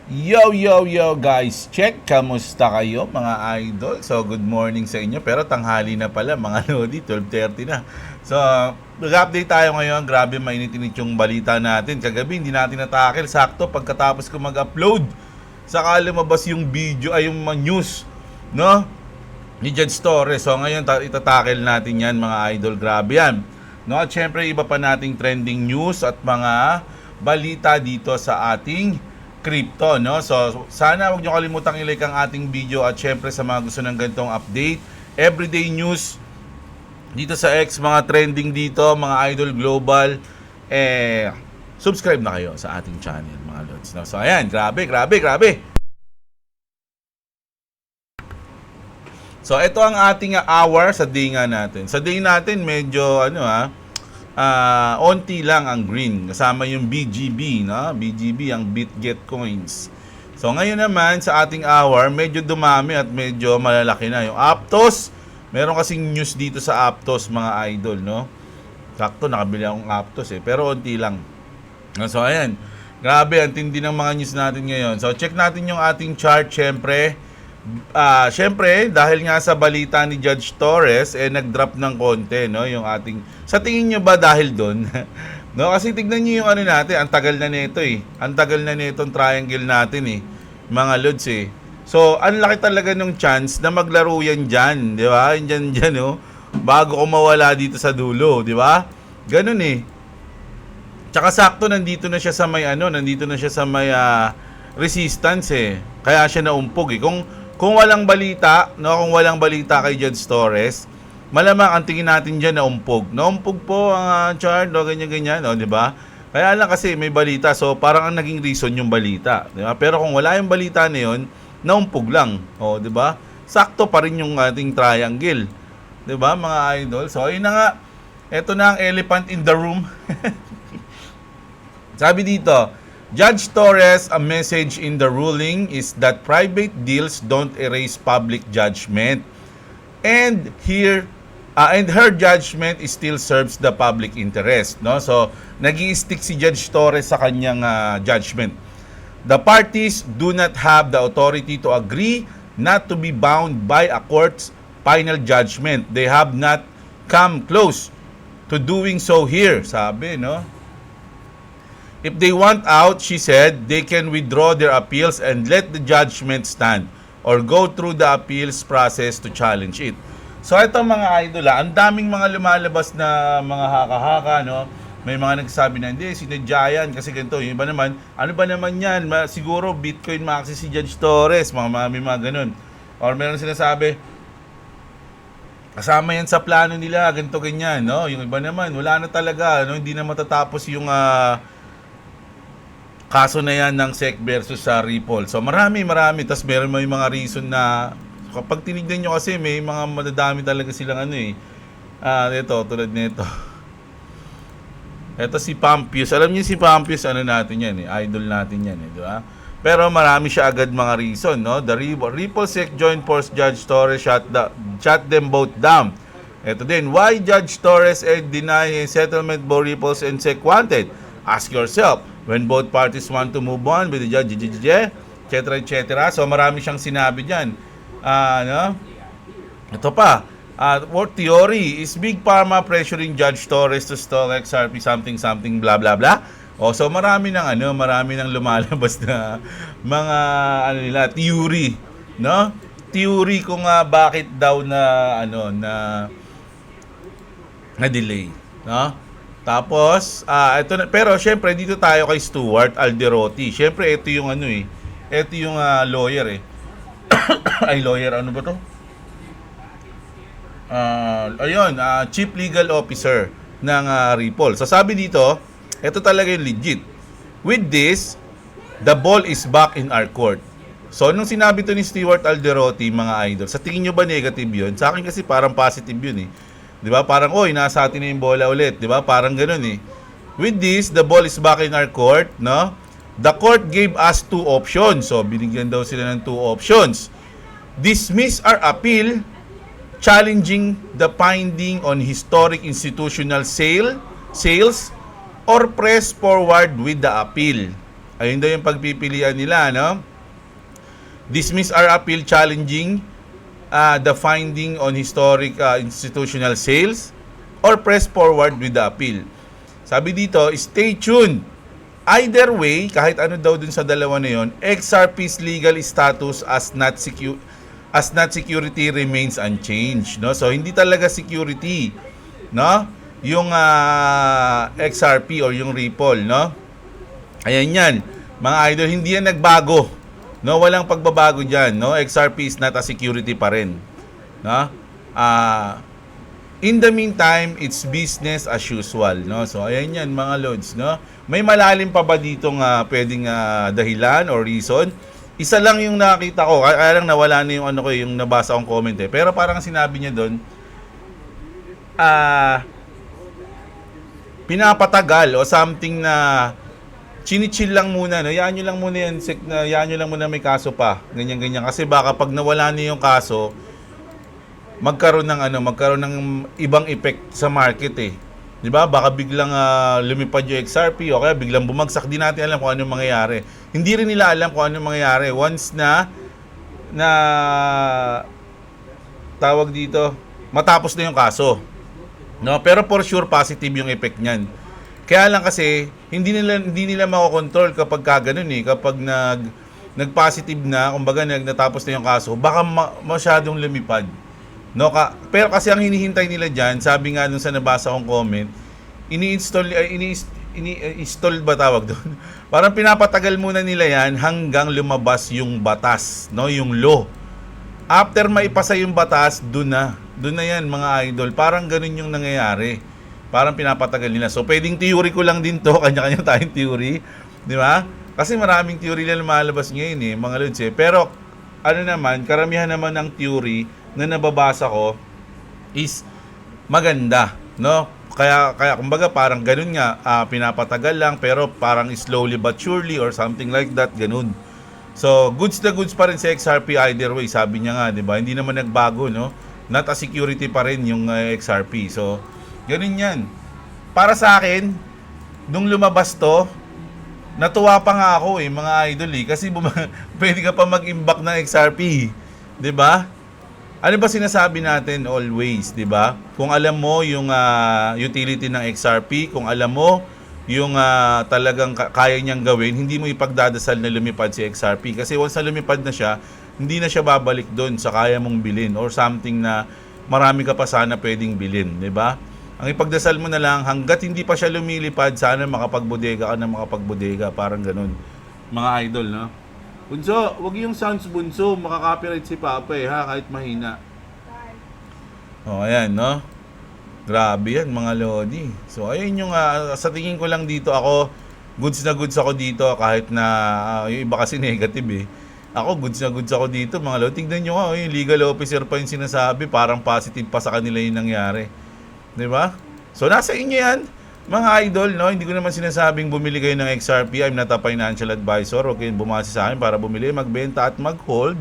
Yo, yo, yo guys, check! Kamusta kayo mga idol? So, good morning sa inyo. Pero tanghali na pala mga lodi, 12:30 na. So, mag-update tayo ngayon. Grabe, mainit-init yung balita natin. Kagabi, hindi natin natakil. Sakto, pagkatapos ko mag-upload, saka lumabas yung video, ay yung news, no? Ni Judge Torres. So, ngayon, itatakil natin yan mga idol. Grabe yan. No? At syempre, iba pa nating trending news at mga balita dito sa ating crypto, no? So, sana huwag niyo kalimutang i-like ang ating video at syempre sa mga gusto ng ganitong update, everyday news dito sa X, mga trending dito, mga idol global, subscribe na kayo sa ating channel, mga lods, no? So, ayan, grabe. So, ito ang ating hour sa day nga natin. Sa day natin, medyo, onti lang ang green kasama yung BGB, no? BGB ang BitGet coins. So ngayon naman sa ating hour medyo dumami at medyo malalaki na yung Aptos. Meron kasing news dito sa Aptos mga idol, no? Sakto nakabili akong Aptos pero onti lang. So ayan. Grabe ang tindi ng mga news natin ngayon. So check natin yung ating chart syempre. Syempre, dahil nga sa balita ni Judge Torres, nag-drop ng konti, no? Yung ating, sa tingin nyo ba dahil doon? No? Kasi tignan nyo yung ano natin, ang tagal na nito Ang tagal na nitong triangle natin mga lods So, ang laki talaga ng chance na maglaro yan dyan, di ba? Yan dyan, no? Bago ko mawala dito sa dulo, di ba? Ganun Tsaka sakto nandito na siya sa may resistance Kaya siya naumpog Kung walang balita, no, kung walang balita kay Judge Torres, malamang ang tingin natin diyan na umpog. Naumpog po ang chart, no, ganyan-ganyan, no, 'di ba? Kaya lang kasi may balita, so parang ang naging reason yung balita, 'di ba? Pero kung wala yung balita na 'yon, naumpog lang, 'di ba? Sakto pa rin yung ating triangle. 'Di ba, mga idol? So, ayun na nga. Ito na ang elephant in the room. Sabi dito, Judge Torres, a message in the ruling is that private deals don't erase public judgment. And her judgment still serves the public interest, no? So, nag-i-stick si Judge Torres sa kanyang judgment. The parties do not have the authority to agree not to be bound by a court's final judgment. They have not come close to doing so here, sabi, no? If they want out, she said, they can withdraw their appeals and let the judgment stand or go through the appeals process to challenge it. So ito mga idol, ang daming mga lumalabas na mga haka-haka, no? May mga nagsasabi na, hindi, sinadya yan kasi ganito. Yung iba naman, ano ba naman yan? Siguro Bitcoin maxi si Judge Torres, may mga ganun. Or meron sinasabi, kasama yan sa plano nila, ganito ganyan, no? Yung iba naman, wala na talaga, no? Hindi na matatapos yung kaso na yan ng SEC versus sa Ripple. So marami. Tapos meron may mga reason na kapag tinignan nyo kasi may mga madadami talaga silang ito, tulad nito. Ito si Pampius. Alam niyo si Pampius, natin yan idol natin yan di ba? Pero marami siya agad mga reason, no? The Ripple SEC joint force Judge Torres shut them both down. Ito din, why Judge Torres deny settlement both Ripples and SEC wanted? Ask yourself, when both parties want to move on with the judge, etc. So marami siyang sinabi diyan. Ito pa, what theory is Big Pharma pressuring Judge Torres to stall XRP something blah blah blah. So marami nang lumalabas na mga theory, no? Theory kung bakit daw na delay, no? Tapos, pero syempre dito tayo kay Stuart Alderoty. Syempre ito yung ito yung lawyer Ay lawyer, ano ba to? Chief Legal Officer ng Ripple. So sabi dito, ito talaga yung legit. With this, the ball is back in our court. So nung sinabi to ni Stuart Alderoty, mga idol, sa tingin nyo ba negative yun? Sa akin kasi parang positive yun 'Di ba? Parang nasa atin na yung bola ulit, 'di ba? Parang ganoon With this, the ball is back in our court, no? The court gave us two options. So binigyan daw sila ng two options. Dismiss our appeal challenging the finding on historic institutional sales or press forward with the appeal. Ayun daw yung pagpipilian nila, no? Dismiss our appeal challenging the finding on historic institutional sales or press forward with the appeal. Sabi dito, stay tuned. Either way, kahit ano daw dun sa dalawa na yon, XRP's legal status as not security remains unchanged, no? So hindi talaga security, no? Yung XRP or yung Ripple, no? Ayan yan. Mga idol, hindi yan nagbago. No, walang pagbabago diyan, no? XRP is not a security pa rin, no? In the meantime, it's business as usual, no? So ayan yan mga lods, no? May malalim pa ba ditong pwedeng dahilan or reason? Isa lang yung nakita ko, kaya lang nawala na yung ano ko, yung nabasa kong comment eh. Pero parang sinabi niya doon, pinapatagal o something na chinichill lang muna, no? Yaan nyo lang muna yan, yaan nyo lang muna may kaso pa. Ganyan-ganyan. Kasi baka pag nawala na yung kaso, magkaroon ng ibang effect sa market eh. 'Di ba? Baka biglang lumipad yung XRP o kaya biglang bumagsak. Di natin alam kung ano mangyayari. Hindi rin nila alam kung ano mangyayari once na tawag dito, matapos na yung kaso. No, pero for sure positive yung effect niyan. Kaya lang kasi hindi nila makokontrol kapag ganoon eh, kapag nag-positive na, kumbaga natapos na yung kaso, baka masyadong lumipad. No, pero kasi ang hinihintay nila diyan, sabi nga nung sa nabasa kong comment, ini-install ba tawag doon? Parang pinapatagal muna nila yan hanggang lumabas yung batas, no, yung law. After maipasa yung batas, doon na yan mga idol. Parang ganun yung nangyayari. Parang pinapatagal nila. So pwedeng theory ko lang din to, kanya-kanya tayong theory, di ba? Kasi maraming theory na lumalabas ngayon eh, mga lods eh. Pero ano naman, karamihan naman ng theory na nababasa ko is maganda, no? Kaya kumbaga parang ganun nga, pinapatagal lang pero parang slowly but surely or something like that, ganun. So goods na goods pa rin sa XRP either way, sabi niya nga, di ba? Hindi naman nagbago, no? Not a security pa rin yung XRP. So ganun yan. Para sa akin, nung lumabas to, natuwa pa nga ako eh, mga idol eh. Kasi pwede ka pa mag-imbak ng XRP. 'Di ba? Ano ba sinasabi natin always, 'di ba? Kung alam mo yung utility ng XRP, kung alam mo yung talagang kaya niyang gawin, hindi mo ipagdadasal na lumipad si XRP. Kasi once na lumipad na siya, hindi na siya babalik doon sa kaya mong bilhin or something na marami ka pa sana pwedeng bilhin, 'di ba? Ang ipagdasal mo na lang, hanggat hindi pa siya lumilipad, sana makapagbodega ka na makapagbodega. Parang ganun. Mga idol, no? Bunso, wag yung sounds bunso. Makaka-copyright si Papa eh, ha? Kahit mahina. O, ayan, no? Grabe yan, mga lodi. So, ayun yung, sa tingin ko lang dito ako, goods na goods ako dito, kahit na, yung iba kasi negative eh. Ako, goods na goods ako dito, mga lodi. Tignan nyo nga, yung legal officer pa yung sinasabi, parang positive pa sa kanila yung nangyari. 'Di ba? So nasa inyo 'yan, mga idol, no? Hindi ko naman sinasabing bumili kayo ng XRP. I'm not a financial advisor. Huwag kayong bumasi sa akin para bumili, magbenta at mag-hold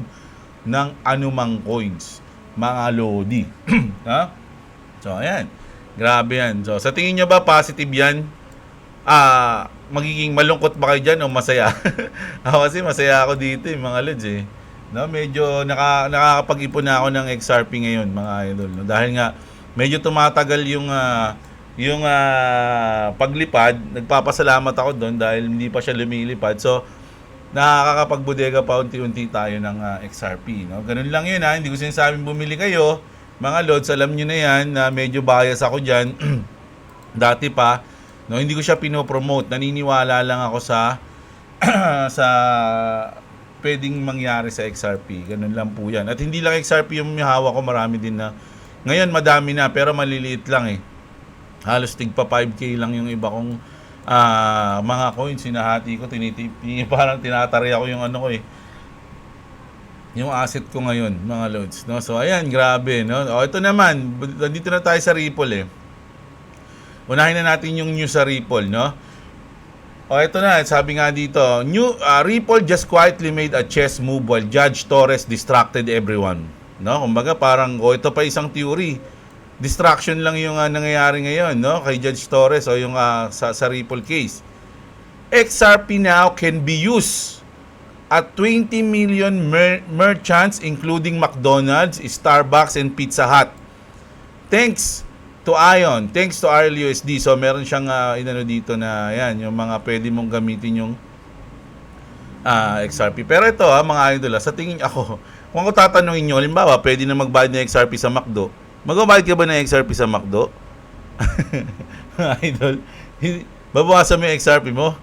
ng anumang coins, mga lodi. Ha? So ayan. Grabe 'yan. So sa tingin niyo ba positive 'yan? Magiging malungkot ba kayo diyan o masaya? Ako kasi masaya ako dito, mga lods eh. No, medyo nakakapag-ipon na ako ng XRP ngayon, mga idol, no? Dahil nga medyo tumatagal yung paglipad. Nagpapasalamat ako doon dahil hindi pa siya lumilipad. So, nakakapagbodega pa unti-unti tayo ng XRP. No? Ganun lang yun, ha. Hindi ko sinasabing bumili kayo. Mga lods, alam nyo na yan na medyo bias ako dyan. Dati pa. No? Hindi ko siya pinopromote. Naniniwala lang ako sa sa pwedeng mangyari sa XRP. Ganun lang po yan. At hindi lang XRP yung hawak ko. Marami din na. Ngayon madami na pero maliliit lang eh. Halos tigpa 5K lang yung iba kong mga coins. Sinahati ko, parang tinatari ako yung ano ko eh. Yung asset ko ngayon, mga loads, no? So ayan, grabe, no? O ito naman, dito na tayo sa Ripple eh. Unahin na natin yung news sa Ripple, no? O ito na, sabi nga dito, Ripple just quietly made a chess move while Judge Torres distracted everyone. No, kumbaga parang ito pa isang theory. Distraction lang yung nangyayari ngayon, no, kay Judge Torres o yung sa Ripple case. XRP now can be used at 20 million merchants including McDonald's, Starbucks, and Pizza Hut. Thanks to Ion, thanks to RLUSD. So meron siyang inano dito na yan, yung mga pwede mong gamitin yung XRP. Pero ito mga idol, sa tingin ako, kung ako tatanungin nyo, halimbawa, pwede na magbayad ng XRP sa McDo. Magbabayad ka ba ng XRP sa McDo? Mga idol, babawasan mo yung XRP mo?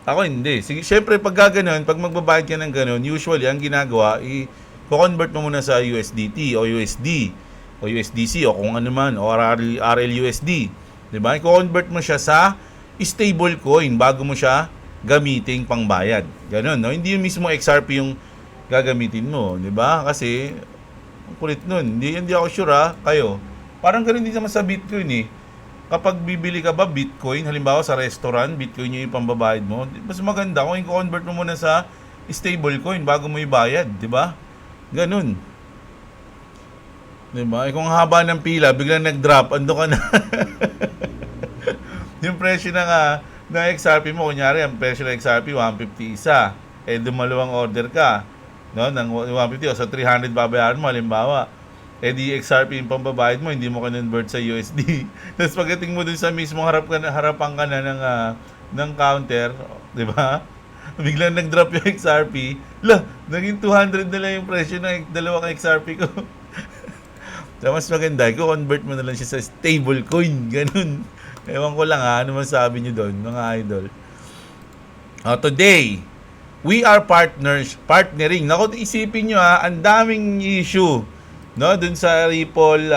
Ako hindi. Sige, syempre pag gano'n, pag magbabayad ka ng gano'n, usually ang ginagawa, i-convert mo muna sa USDT o USD o USDC o kung ano man, o RLUSD. Diba? I-convert mo siya sa stable coin bago mo siya gamiting pangbayad. Ganun, no? Hindi yung mismo XRP yung gagamitin mo, 'di ba? Kasi ang kulit nun. Hindi ako sure kayo. Parang ganoon din naman sa Bitcoin eh. Kapag bibili ka ba Bitcoin, halimbawa sa restaurant, Bitcoin yung pambabayad mo, mas maganda kung i-convert mo muna sa stable coin bago mo ibayad, 'di ba? Ganun. 'Di ba? Kung haba ng pila, biglang nag-drop, ando ka na. Yung presyo ng XRP mo, kunyari, ang presyo ng XRP, 150 isa. Dumalawang order ka, no? Ng 150 o sa 300 babayaran mo, halimbawa. Di XRP yung pambabayad mo, hindi mo convert sa USD. Tapos pagdating mo dun sa mismong harapan ka na ng counter, di ba? Biglang nag-drop yung XRP. Naging 200 na lang yung presyo ng dalawang XRP ko. So, mas maganda, i-convert mo na lang siya sa stable coin. Ganun. Ewan ko lang ano man sabi nyo doon, mga idol. Today, we are partnering. Naku, isipin nyo ang daming issue. No, dun sa Ripple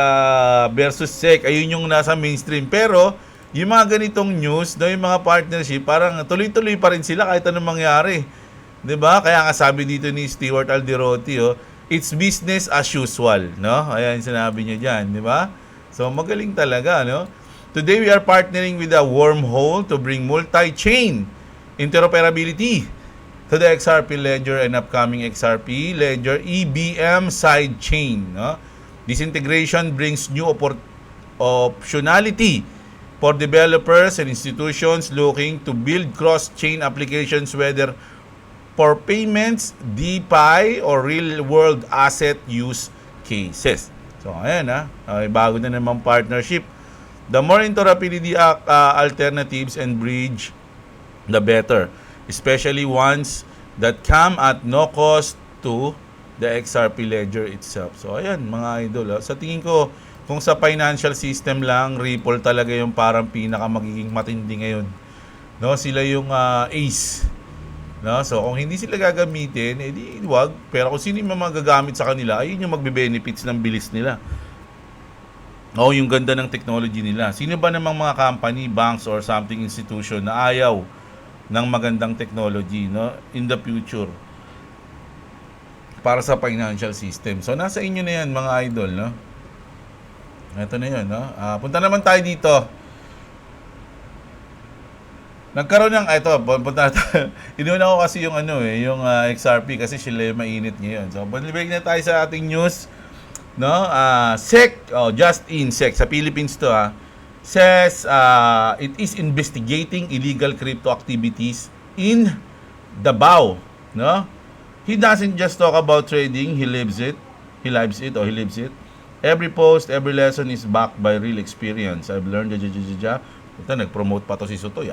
versus SEC, ayun yung nasa mainstream. Pero, yung mga ganitong news, no, yung mga partnership, parang tuloy-tuloy pa rin sila kahit anong mangyari. 'Di ba? Kaya nga sabi dito ni Stewart Alderoty, it's business as usual, no? Ayan sinabi niya diyan, 'di ba? So magaling talaga, no? Today we are partnering with a Wormhole to bring multi-chain interoperability to the XRP Ledger and upcoming XRP Ledger EBM sidechain. No? This integration brings new optionality for developers and institutions looking to build cross-chain applications, whether for payments, DeFi, or real-world asset use cases. So, ayan bago na naman partnership. The more interoperability alternatives and bridge, the better. Especially ones that come at no cost to the XRP Ledger itself. So, ayan, mga idol. Sa tingin ko, kung sa financial system lang, Ripple talaga yung parang pinaka magiging matindi ngayon. No, sila yung ace. No, so kung hindi sila gagamitin, edi wag. Pero kung sino yung magagamit sa kanila, ayun yung magbe-benefits ng bilis nila. Yung ganda ng technology nila. Sino ba namang mga company, banks, or something institution na ayaw ng magandang technology, no, in the future para sa financial system? So nasa inyo na yan, mga idol, no? Ito na yun, no? Punta naman tayo dito. Nagkaroon ng punta tayo. Inuna ko kasi yung yung XRP kasi sila yung mainit ngayon. So balik na tayo sa ating news, no? SEC, just in SEC sa Philippines to, says it is investigating illegal crypto activities in Davao, no? He doesn't just talk about trading, he lives it. Every post, every lesson is backed by real experience. I've learned Ito, nag-promote pa to si Sotoy,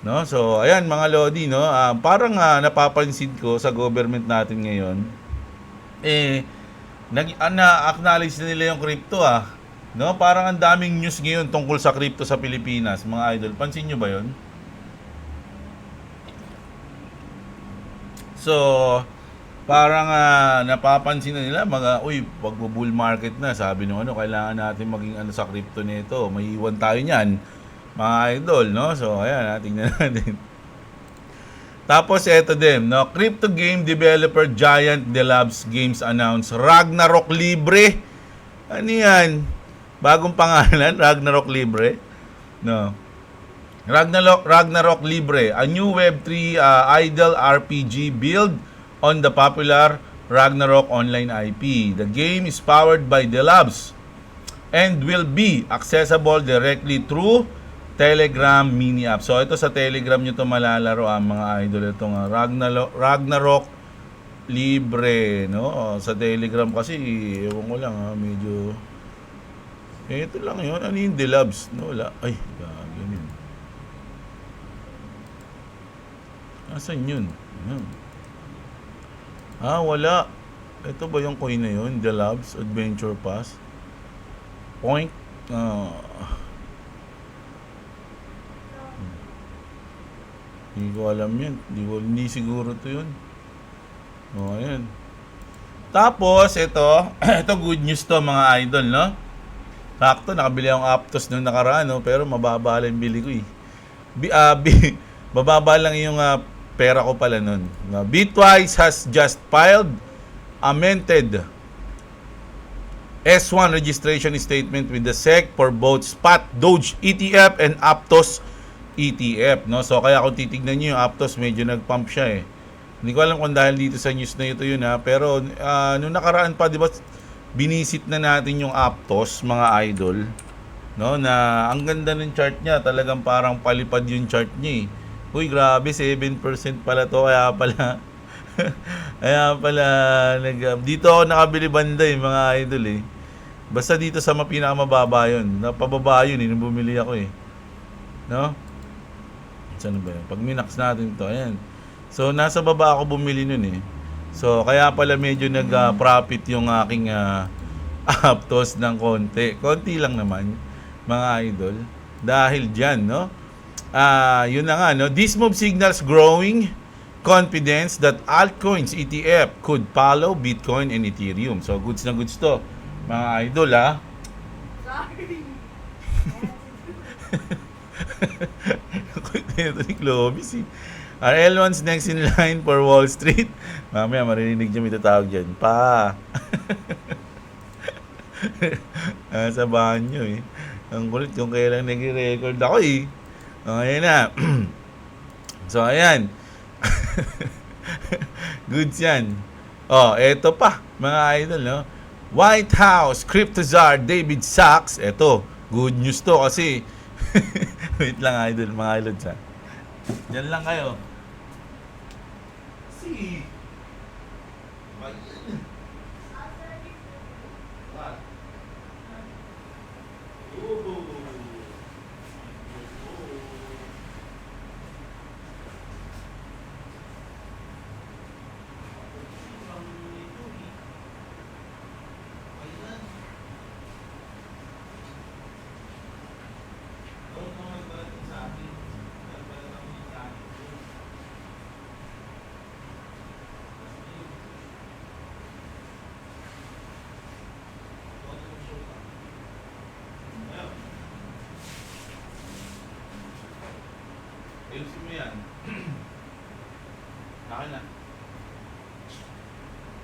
no? So, ayan mga lodi, no? Parang napapansin ko sa government natin ngayon, na-acknowledge na nila yung crypto, no? Parang ang daming news ngayon tungkol sa crypto sa Pilipinas, mga idol. Pansin nyo ba yun? So, parang napapansin na nila wag bull market na. Sabi nung kailangan natin maging sa crypto nito. May iwan tayo niyan, mga idol, no? So, ayan, tingnan natin. Tapos, eto din, no? Crypto game developer Giant Delabs Games announce Ragnarok Libre. Ano yan? Bagong pangalan, Ragnarok Libre. No. Ragnarok Libre, a new Web3 idle RPG build on the popular Ragnarok online IP. The game is powered by Delabs and will be accessible directly through Telegram mini app. So ito sa Telegram nyo to malalaro mga idol. Itong Ragnarok libre, no? Sa Telegram kasi, ewan ko lang medyo ito lang yun. Ano yung Delabs? No, wala. Ay, ganyan. Asan yun? Ayan. Wala. Ito ba yung coin na yun? Delabs Adventure Pass. Point. Hindi ko alam yan. Hindi siguro to yun. Ayan. Tapos, ito good news to mga idol, no? Sakto, nakabili akong Aptos nung nakaraan, no? Pero mababa lang yung bili ko, eh. Mababa lang yung pera ko pala nun. Bitwise has just filed amended S1 registration statement with the SEC for both Spot Doge ETF and Aptos ETF, no? So kaya kung titignan niyo yung Aptos, medyo nag-pump siya, eh. Hindi ko alam kung dahil dito sa news na ito yun, pero nung nakaraan pa, di ba, binisit na natin yung Aptos, mga idol, no? Na ang ganda ng chart niya, talagang parang palipad yung chart niya, eh. Uy, grabe, 7% pala to, kaya pala dito ako nakabili banda, mga idol, eh. Basta dito sa pinakamababa yun. Napababa yun, nung bumili ako, eh. No? Saan ba yun? Pag minax natin to, ayan. So, nasa baba ako bumili nun, eh. So, kaya pala medyo nag-profit yung aking Aptos ng konti. Konti lang naman, mga idol. Dahil dyan, no? Yun na nga, no? This move signals growing confidence that altcoins ETF could follow Bitcoin and Ethereum. So, goods na goods to, mga idol, Sorry. Ito ni Clovis, eh. Are L1's next in line for Wall Street? Mamaya marinig niyo may tatawag dyan. Sa banyo, eh. Ang kulit kung kailang nag-record ako, eh. Ayan na. So, ayan. Goods yan. Eto pa, mga idol, no? White House Crypto Czar David Sachs. Eto, good news to kasi wait lang, idol, mga idol, Diyan lang kayo. See. Ayusin mo yan. Akin na.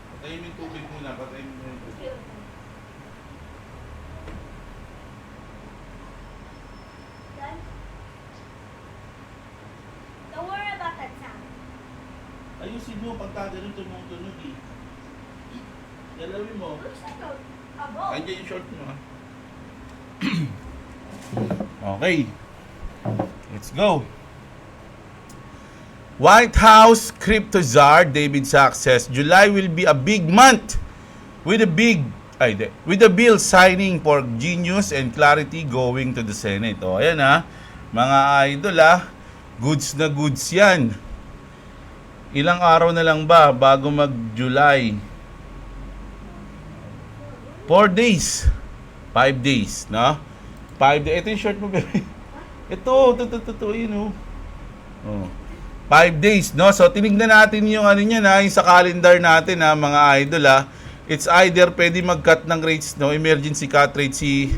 Patayin mo yung tubig muna. Patayin mo yung tubig. Don't worry about that sound. Ayusin mo pagka ganun tumutunog, eh. Galawin mo. Looks like a boat. Andiyan yung short mo, Okay. Let's go. White House Crypto Czar David Sachs says July will be a big month with a bill signing for Genius and Clarity going to the Senate. Ayan, mga idol, goods na goods yan. Ilang araw na lang ba bago mag-July? 4 days. 5 days, no? 5 days. Ito yung short mo, baby. Ito, yun, 5 days, no? So, tinignan natin yung niya, yung sa calendar natin, mga idol, It's either pwede mag-cut ng rates, no? Emergency cut rate si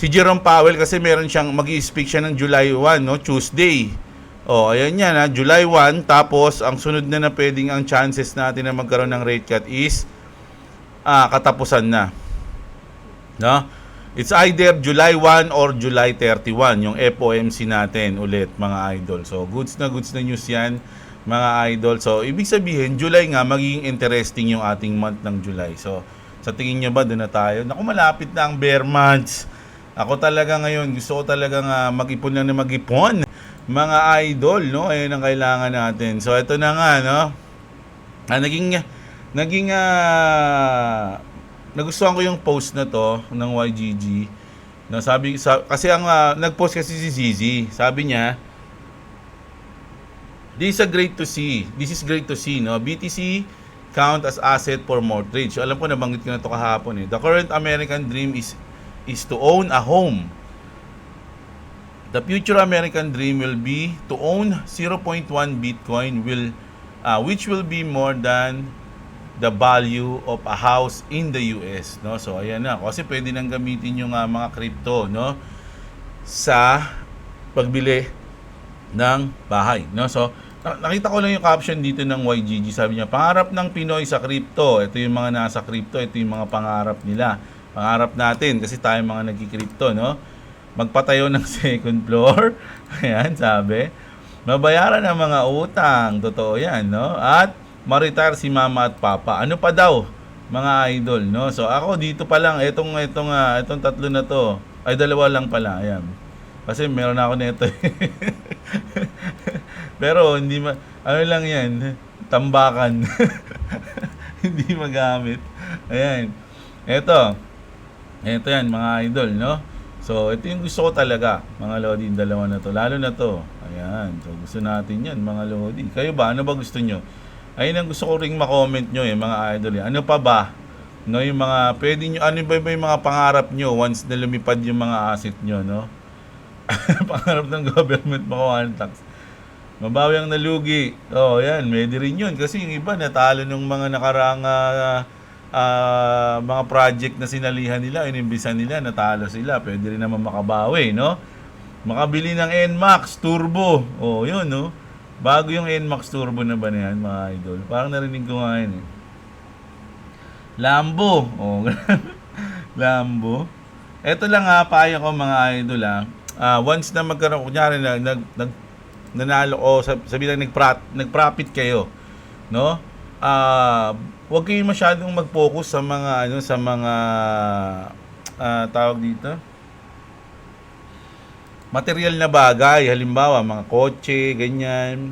Jerome Powell kasi meron siyang mag-i-speak siya ng July 1, no? Tuesday. Ayan yan, July 1. Tapos, ang sunod na pwedeng ang chances natin na magkaroon ng rate cut is katapusan na. No? It's either July 1 or July 31, yung FOMC natin ulit, mga idol. So, goods na news yan, mga idol. So, ibig sabihin, July nga, magiging interesting yung ating month ng July. So, sa tingin nyo ba, doon na tayo? Naku, malapit na ang bear months. Ako talaga ngayon, gusto ko talagang mag-ipon lang na mag-ipon. Mga idol, no? Ayun ang kailangan natin. So, ito na nga, no? Naging nagustuhan ko yung post na to ng YGG. No, kasi ang nag-post kasi si Zizi. Sabi niya, This is great to see, no? BTC count as asset for mortgage. So, alam ko nabanggit ko na to kahapon eh. The current American dream is to own a home. The future American dream will be to own 0.1 Bitcoin which will be more than the value of a house in the US, no? So ayan na, kasi pwede nang gamitin yung mga crypto, no, sa pagbili ng bahay, no? So nakita ko lang yung caption dito ng YGG, sabi niya, pangarap ng Pinoy sa crypto. Ito yung mga nasa crypto, ito yung mga pangarap nila. Pangarap natin kasi tayo mga nagki-crypto, no? Magpatayo ng second floor. Ayan, sabi. Mabayaran ang mga utang. Totoo yan, no? At ma-retire si mama at papa. Ano pa daw, mga idol, no? So ako dito pa lang, itong tatlo na to. Ay, dalawa lang pala. Ayan. Kasi meron ako nito. Pero hindi ano lang yan, tambakan. Hindi magamit. Ayan. Ito yan, mga idol, no? So, ito yung gusto ko talaga, mga Lodi, yung dalawa na to. Lalo na to. Ayan. So, gusto natin yan, mga Lodi. Kayo ba? Ano ba gusto nyo? Ayun ang gusto ko ring ma-comment nyo, mga idol. Ano pa ba? No, yung mga, pwede nyo, ano ba yung mga pangarap nyo once na lumipad yung mga asset nyo, no? Pangarap ng government, makuha ng tax. Mabawi ang nalugi. Oh, yan. Pwede rin yun. Kasi yung iba, natalo ng mga nakaraang mga project na sinalihan nila, inimbisan nila, natalo sila. Pwede rin naman makabawi, no? Makabili ng NMAX Turbo. Oh, yun, no? Bago yung NMAX Turbo na ba na yan, mga idol? Parang narinig ko nga yun, eh. Lambo. Oh, Lambo. Ito lang payo ko, mga idol, once na magkaroon, kunyari nanalo o sabi lang nag-profit kayo, no? Huwag kayo masyadong mag-focus sa mga tawag dito, material na bagay, halimbawa mga kotse, ganyan.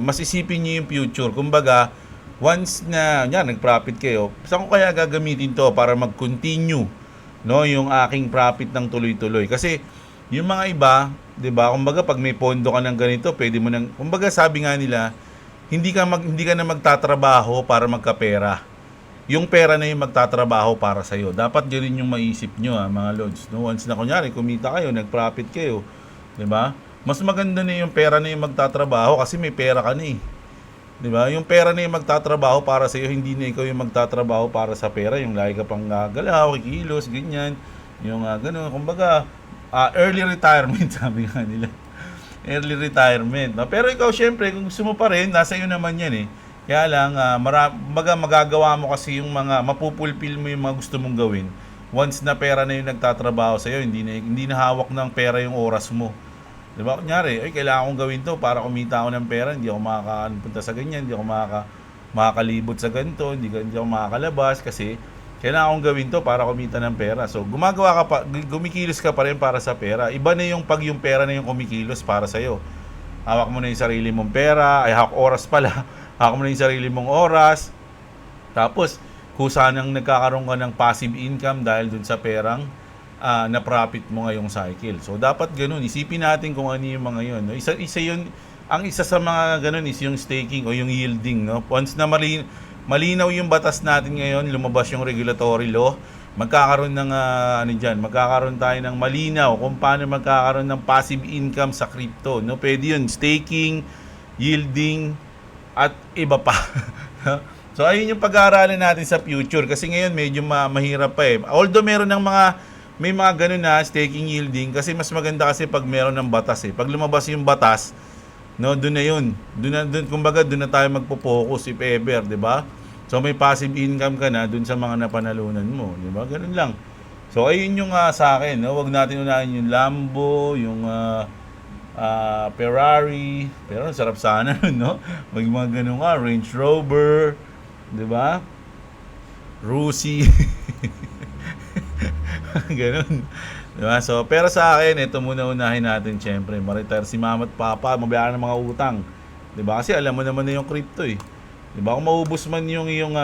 Mas isipin niyo yung future. Kumbaga, once na nag-profit kayo, saan ko kaya gagamitin to para mag-continue, no, yung aking profit ng tuloy-tuloy? Kasi yung mga iba, 'di ba? Kumbaga pag may pondo ka ng ganito, pwede mo nang, kumbaga sabi nga nila, hindi ka na magtatrabaho para magkapera. Yung pera na yung magtatrabaho para sa iyo. Dapat din yung maisip nyo, mga lods, no? Once na kunyari kumita kayo, nag-profit kayo, 'di ba? Mas maganda na yung pera na yung magtatrabaho kasi may pera ka na eh. 'Di ba? Yung pera na yung magtatrabaho para sa iyo, hindi na ikaw yung magtatrabaho para sa pera, yung lagi ka pang gagalaw, kikilos, ganyan. Yung gano'n, kumbaga early retirement, sabi nga nila. Early retirement. No? Pero ikaw, syempre, kung gusto mo pa rin, nasa iyo naman yan eh. Kaya lang, magagawa mo kasi yung mga, mapupulfill mo yung mga gusto mong gawin. Once na pera na yung nagtatrabaho sa iyo, hindi na hawak ng pera yung oras mo. Diba? Kunyari, kailangan kong gawin to para kumita ako ng pera, hindi ako makakapunta sa ganyan, hindi ako makakalibot sa ganito, hindi ako makakalabas kasi kailangan kong gawin to para kumita ng pera. So, gumikilos ka pa rin para sa pera. Iba na yung pag yung pera na yung kumikilos para sa'yo. Hawak mo na yung sarili mong pera, hawak oras pala. Hawak mo na yung sarili mong oras. Tapos, kusa nang nagkakaroon ka ng passive income dahil dun sa perang na profit mo ngayong cycle. So, dapat ganun. Isipin natin kung ano yung mga yun. No? Isa yun, ang isa sa mga ganun is yung staking o yung yielding. No? Once na malinaw yung batas natin ngayon, lumabas yung regulatory law, magkakaroon ng magkakaroon tayo ng malinaw kung paano magkakaroon ng passive income sa crypto, no? Pwede yun, staking, yielding, at iba pa. So ayun yung pag-aaralan natin sa future kasi ngayon medyo mahirap pa eh. Although may mga ganun na staking, yielding, kasi mas maganda kasi pag meron ng batas eh. Pag lumabas yung batas, no, doon na yun. Kumbaga, doon na tayo magpo-focus if ever, 'di ba? So may passive income ka na doon sa mga napanalunan mo, 'di ba? Ganun lang. So ayun yung sa akin, no, wag natin unahin yung Lambo, yung Ferrari, pero sarap sana nun, no? May mga ganun Range Rover, 'di ba? Rusi. Ganun. Diba? So, pero sa akin, ito muna unahin natin, syempre. Ma-retire si mama at papa, mabayaran ng mga utang. Diba? Kasi alam mo naman na yung crypto eh. Diba? Kung maubos man yung iyong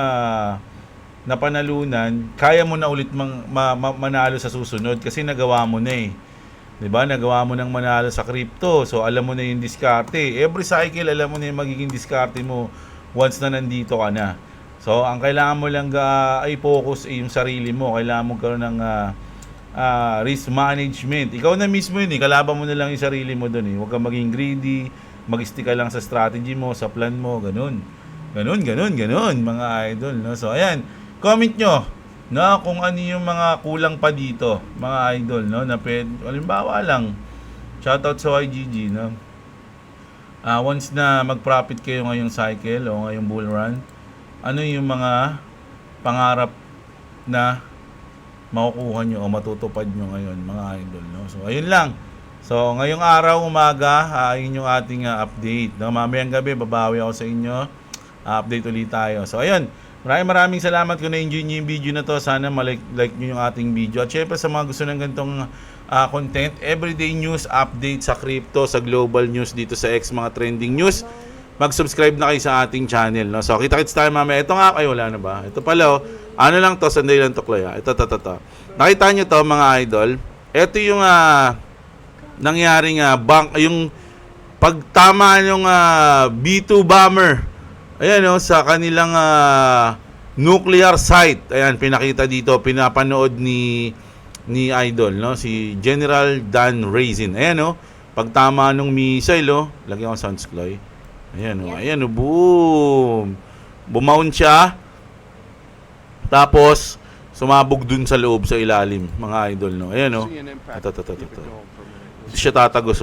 napanalunan, kaya mo na ulit manalo sa susunod kasi nagawa mo na eh. 'Di ba? Nagawa mo nang manalo sa crypto. So alam mo na yung diskarte. Every cycle alam mo na yung magiging diskarte mo once na nandito ka na. So ang kailangan mo lang ay focus yung sarili mo. Kailangan mo karoon ng risk management. Ikaw na mismo yun eh. Kalaban mo na lang yung sarili mo doon eh. Huwag kang maging greedy. Mag-stick ka lang sa strategy mo, sa plan mo, ganun. Ganun, mga idol. No? So ayan, comment nyo na kung ano yung mga kulang pa dito, mga idol, no, na halimbawa lang, shoutout sa YGG, no, once na mag-profit kayo ngayong cycle o ngayong bull run, ano yung mga pangarap na makukuha nyo o matutupad nyo ngayon, mga idol, no. So ayun lang. So ngayong araw, umaga, yun yung ating update, no. Mamayang gabi babawi ako sa inyo, update ulit tayo. So ayun, maraming salamat kung na-enjoy nyo yung video na to. Sana like nyo yung ating video. At syempre sa mga gusto ng ganitong content, everyday news, update sa crypto, sa global news dito sa X, mga trending news, mag-subscribe na kayo sa ating channel. No? So kita-kits tayo mamaya. Ito nga, ay wala na ba? Ito pala, ano lang to, sandali lang to, Kloya. Ito. Nakita nyo to, mga idol. Ito yung nangyaring bank, yung pagtama yung B2 bomber. Ayan sa kanilang nuclear site. Ayan, pinakita dito, pinapanood ni Idol, no? Si General Dan Raisin. Ayan pagtama nung missile, lagyan ko sounds, Chloe. Ayan boom. Bumaon siya. Tapos sumabog dun sa loob, sa ilalim, mga idol, no. Ayan Ito. Dito siya tatagos,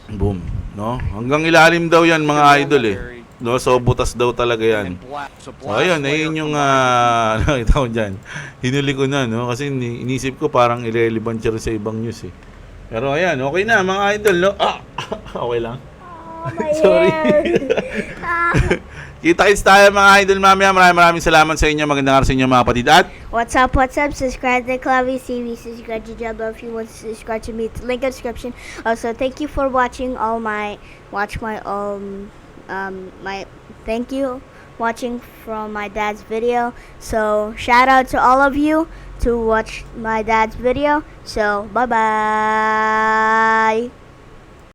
Boom, no? Hanggang ilalim daw 'yan, mga idol No, so butas daw talaga 'yan. So ayun, yung nakita ko diyan. Hinuli ko na, no, kasi inisip ko parang irrelevant siya sa ibang news eh. Pero ayan, okay na mga idol, no. Okay lang. Oh, my Sorry. hair. Kita-kits tayo mga idol mamaya. Maraming salamat sa inyo. Magandang araw sa inyo mga kapatid. At What's up? Subscribe to Clavy TV. Subscribe to Jabba if you want to subscribe to me. Link in the description. Also, thank you for watching thank you watching from my dad's video. So, shout out to all of you to watch my dad's video. So, bye-bye.